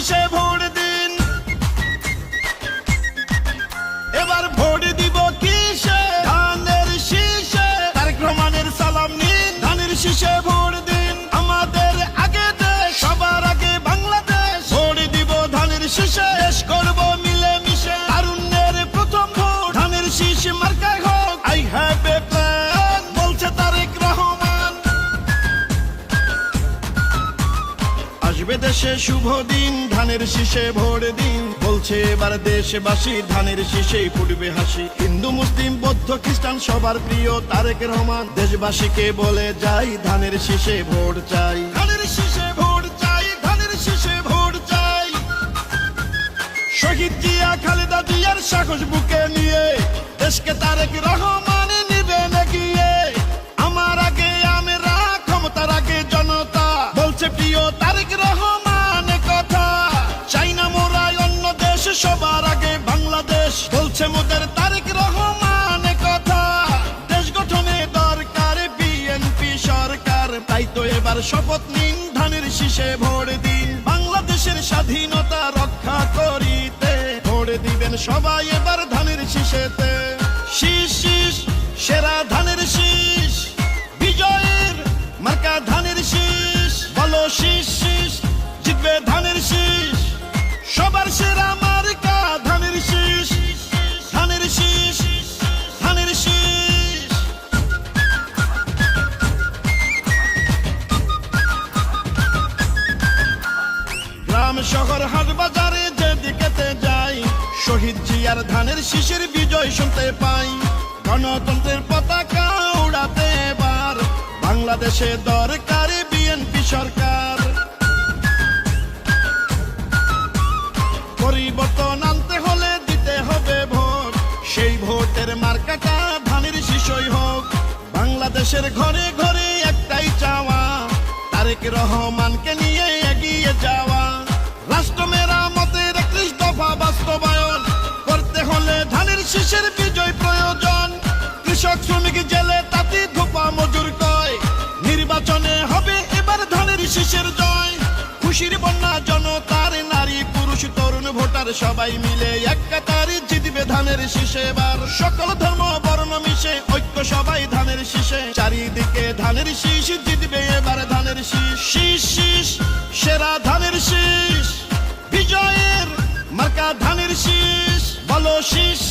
শীষে ভোট দিন। এবার ভোট দিব কিসে? ধানের শীষে। তারেক রহমানের সালাম নিন, ধানের শীষে ভোট দিন। আমাদের আগে দেশ, সবার আগে বাংলাদেশ। ভোট দিব ধানের শীষে, দেশ করব মিলে মিশে। তারুণ্যের প্রথম ভোট ধানের শীষ মার্কায় হোক। আই হ্যাভ এ প্ল্যান, বলছে তারেক রহমান। আসবে দেশে শুভ দিন, ধানের শীষে ভোট দিন। বলছে এবার দেশবাসী, ধানের শীষেই ফুটবে হাসি। হিন্দু মুসলিম বৌদ্ধ খ্রিস্টান সবার প্রিয় তারেক রহমান। দেশবাসীকে বলে যাই, ধানের শীষে ভোট চাই। ধানের শীষে ভোট চাই, ধানের শীষে ভোট চাই। শহীদ জিয়া খালেদা জিয়ার সাহস বুকে নিয়ে দেশকে তারেক রহমান নিবেন এগিয়ে। আমার আগে আমরা, ক্ষমতার আগে জনতা, বলছে প্রিয় তারেক রহমান কথা। চাই না মোরা অন্য দেশ, সবার আগে বাংলাদেশ, বলছে মোদের তারেক রহমান কথা। দেশ গঠনে দরকার বিএনপি সরকার, তাই তো এবার শপথ নিন, ধানের শীষে ভোট দিন। বাংলাদেশের স্বাধীনতা রক্ষা করিতে ভোট দিবেন সবাই এবার ধানের শীষেতে। শীষ শীষ সেরা ধানের শীষ, বিজয়ের মার্কা ধানের শীষ। বলো শীষ শীষ, জিতবে ধানের শীষ। সবার সেরা মার্কা ধানের শীষ, ধানের শীষ, ধানের শীষ। গ্রাম শহর হাট বাজারে যেদিকেতে যাই, শহীদ জিয়ার ধানের শীষের বিজয় শুনতে পাই। গণতন্ত্রের পতাকা উড়াতে এবার বাংলাদেশে দরকার বিএনপি সরকার। পরিবর্তন আনতে হলে দিতে হবে ভোট, সেই ভোটের মার্কাটা ধানের শীষই হোক। বাংলাদেশের ঘরে ঘরে একটাই চাওয়া, তারেক রহমানকে নিয়ে এগিয়ে যাওয়া। রাষ্ট্র মেরামতের 31 দফা বাস্তবায়ন করতে হলে ধানের শীষের বিজয় প্রয়োজন। কৃষক শ্রমিক জেলে তাঁতি ধোপা মজুর কয়, নির্বাচনে হবে এবার ধানের শীষের জয়। খুশির বন্যা জনতার, নারী পুরুষ তরুণ ভোটার সবাই মিলে এক কাতারে জিতবে ধানের শীষে এবার। সকল ধর্ম বর্ণ মিশে ঐক্য সবাই ধানের শীষে। চারিদিকে ধানের শীষ, জিতবে এবার ধানের শীষ। শীষ শীষ সেরা ধানের শীষ, বিজয়ের মার্কা ধানের শীষ। বলো শীষ।